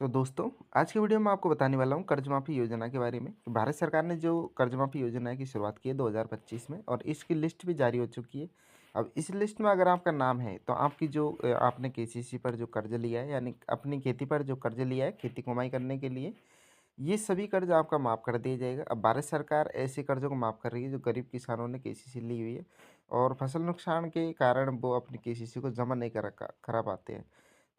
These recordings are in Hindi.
तो दोस्तों, आज की वीडियो में आपको बताने वाला हूँ कर्ज माफ़ी योजना के बारे में कि भारत सरकार ने जो कर्ज माफ़ी योजना की शुरुआत की है 2025 में और इसकी लिस्ट भी जारी हो चुकी है। अब इस लिस्ट में अगर आपका नाम है तो आपकी जो आपने केसीसी पर जो कर्ज लिया है यानी अपनी खेती पर जो कर्ज लिया है खेती कमाई करने के लिए, ये सभी कर्ज आपका माफ़ कर दिया जाएगा। अब भारत सरकार ऐसे कर्ज़ों को माफ़ कर रही है जो गरीब किसानों ने केसीसी ली हुई है और फसल नुकसान के कारण वो अपनी केसीसी को जमा नहीं करा पाते हैं।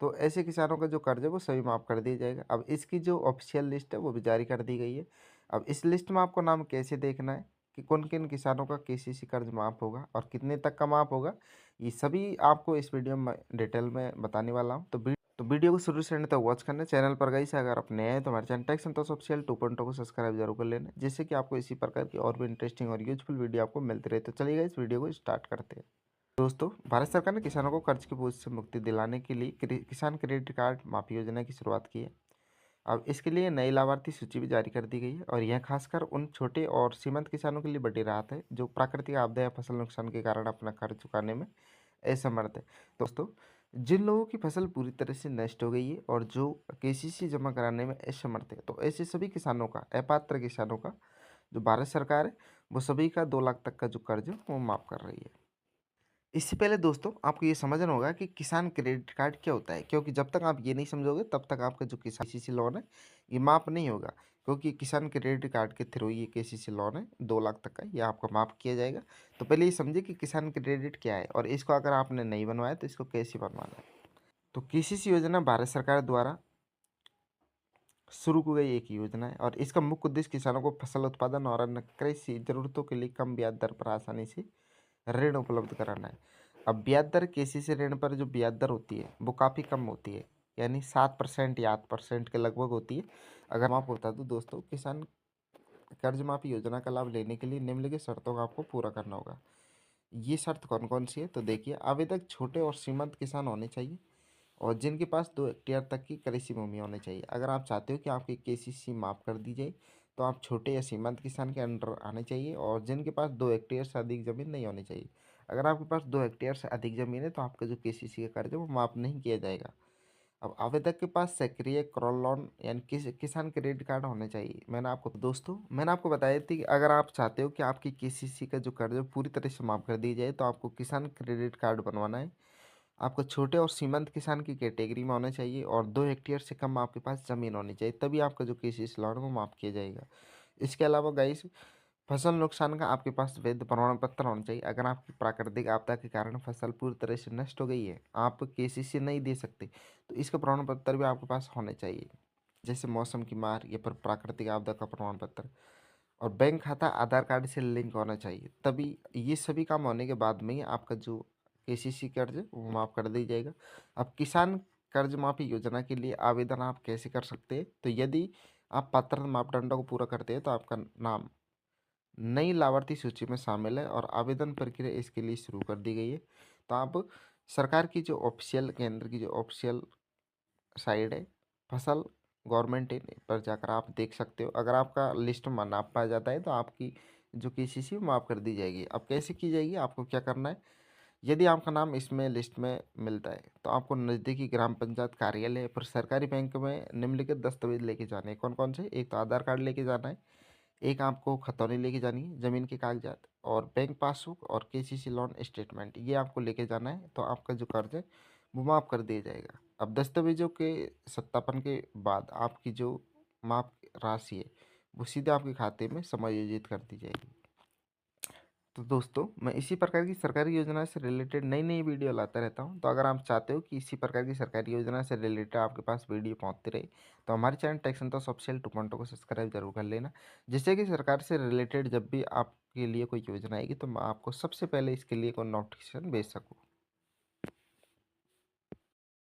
तो ऐसे किसानों का जो कर्ज है वो सभी माफ़ कर दिया जाएगा। अब इसकी जो ऑफ़िशियल लिस्ट है वो भी जारी कर दी गई है। अब इस लिस्ट में आपको नाम कैसे देखना है कि किन-किन किसानों का केसीसी कर्ज माफ़ होगा और कितने तक का माफ़ होगा, ये सभी आपको इस वीडियो में डिटेल में बताने वाला हूँ। तो वीडियो को शुरू से एंड तक वॉच करना। चैनल पर गाइस अगर आप नए हैं तो हमारे चैनल टेक संतोष ऑफिशियल 2.0 को सब्सक्राइब जरूर कर लेना, जिससे कि आपको इसी प्रकार की और भी इंटरेस्टिंग और यूजफुल वीडियो आपको मिलती रहे। तो चलिए गाइस वीडियो को स्टार्ट करते हैं। दोस्तों, भारत सरकार ने किसानों को कर्ज के बोझ से मुक्ति दिलाने के लिए किसान क्रेडिट कार्ड माफी योजना की शुरुआत की है। अब इसके लिए नई लाभार्थी सूची भी जारी कर दी गई है और यह खासकर उन छोटे और सीमांत किसानों के लिए बड़ी राहत है जो प्राकृतिक आपदा या फसल नुकसान के कारण अपना कर्ज चुकाने में असमर्थ है। दोस्तों, जिन लोगों की फसल पूरी तरह से नष्ट हो गई है और जो केसीसी जमा कराने में असमर्थ है, तो ऐसे सभी किसानों का, अपात्र किसानों का, जो भारत सरकार है वो सभी का 2 लाख तक का जो कर्ज है वो माफ कर रही है। इससे पहले दोस्तों आपको ये समझना होगा कि किसान क्रेडिट कार्ड क्या होता है, क्योंकि जब तक आप ये नहीं समझोगे तब तक आपका जो किसान केसीसी लोन है ये माफ़ नहीं होगा। क्योंकि किसान क्रेडिट कार्ड के थ्रू ये केसीसी लोन है 2 लाख तक का, ये आपको माफ़ किया जाएगा। तो पहले ये समझिए कि किसान क्रेडिट क्या है और इसको अगर आपने नहीं बनवाया तो इसको कैसे बनवाना है। तो केसीसी योजना भारत सरकार द्वारा शुरू की गई एक योजना है और इसका मुख्य उद्देश्य किसानों को फसल उत्पादन और अन्य कृषि जरूरतों के लिए कम ब्याज दर पर आसानी से ऋण उपलब्ध कराना है। अब ब्याज दर केसीसी ऋण पर जो ब्याज दर होती है वो काफ़ी कम होती है, यानी 7% या 8% के लगभग होती है। अगर मैं आपको बता दूं दोस्तों, किसान कर्ज माफी योजना का लाभ लेने के लिए निम्नलिखित शर्तों का आपको पूरा करना होगा। ये शर्त कौन कौन सी है तो देखिए, आवेदक छोटे और सीमांत किसान होने चाहिए और जिनके पास 2 हेक्टेयर तक की कृषि भूमि होनी चाहिए। अगर आप चाहते हो कि आपकी केसीसी माफ़ कर दी जाए तो आप छोटे या सीमांत किसान के अंडर आने चाहिए और जिनके पास 2 हेक्टेयर से अधिक ज़मीन नहीं होनी चाहिए। अगर आपके पास 2 हेक्टेयर से अधिक ज़मीन है तो आपका जो केसीसी का कर्ज है वो माफ़ नहीं किया जाएगा। अब आवेदक के पास सक्रिय क्रॉल लोन यानी किसान क्रेडिट कार्ड होने चाहिए। मैंने आपको बताया थी कि अगर आप चाहते हो कि आपकी केसीसी का जो कर्ज है पूरी तरह से माफ़ कर दी जाए तो आपको किसान क्रेडिट कार्ड बनवाना है। आपको छोटे और सीमांत किसान की कैटेगरी में होना चाहिए और 2 हेक्टेयर से कम आपके पास ज़मीन होनी चाहिए, तभी आपका जो केसीसी लोन है वो माफ़ किया जाएगा। इसके अलावा गाइस, फसल नुकसान का आपके पास वैध प्रमाण पत्र होना चाहिए। अगर आपकी प्राकृतिक आपदा के कारण फसल पूरी तरह से नष्ट हो गई है, आप केसीसी नहीं दे सकते, तो इसका प्रमाण पत्र भी आपके पास होने चाहिए, जैसे मौसम की मार या फिर प्राकृतिक आपदा का प्रमाण पत्र। और बैंक खाता आधार कार्ड से लिंक होना चाहिए, तभी ये सभी काम होने के बाद में ही आपका जो केसीसी कर्ज है वो माफ़ कर दी जाएगा। अब किसान कर्ज माफी योजना के लिए आवेदन आप कैसे कर सकते हैं तो यदि आप पात्रता मापदंडों को पूरा करते हैं तो आपका नाम नई लाभार्थी सूची में शामिल है और आवेदन प्रक्रिया इसके लिए शुरू कर दी गई है। तो आप सरकार की जो ऑफिशियल केंद्र की जो ऑफिशियल साइड है फसल गवर्नमेंट इन पर जाकर आप देख सकते हो। अगर आपका लिस्ट में ना पाया जाता है तो आपकी जो केसीसी माफ़ कर दी जाएगी। अब कैसे की जाएगी, आपको क्या करना है, यदि आपका नाम इसमें लिस्ट में मिलता है तो आपको नज़दीकी ग्राम पंचायत कार्यालय पर सरकारी बैंक में निम्नलिखित दस्तावेज लेके जाने हैं। कौन कौन से, एक तो आधार कार्ड लेके जाना है, एक आपको खतौनी लेके जानी है, ज़मीन के कागजात और बैंक पासबुक और केसीसी लोन स्टेटमेंट, ये आपको लेके जाना है। तो आपका जो कर्ज है वो माफ़ कर दिया जाएगा। अब दस्तावेजों के सत्यापन के बाद आपकी जो माफ़ राशि है वो सीधे आपके खाते में समायोजित कर दी जाएगी। तो दोस्तों, मैं इसी प्रकार की सरकारी योजना से रिलेटेड नई नई वीडियो लाता रहता हूं। तो अगर आप चाहते हो कि इसी प्रकार की सरकारी योजना से रिलेटेड आपके पास वीडियो पहुंचती रहे तो हमारे चैनल टेक संतोष ऑफिशियल 2.0 को सब्सक्राइब जरूर कर लेना, जिससे कि सरकार से रिलेटेड जब भी आपके लिए कोई योजना आएगी तो मैं आपको सबसे पहले इसके लिए कोई नोटिफिकेशन भेज सकूँ।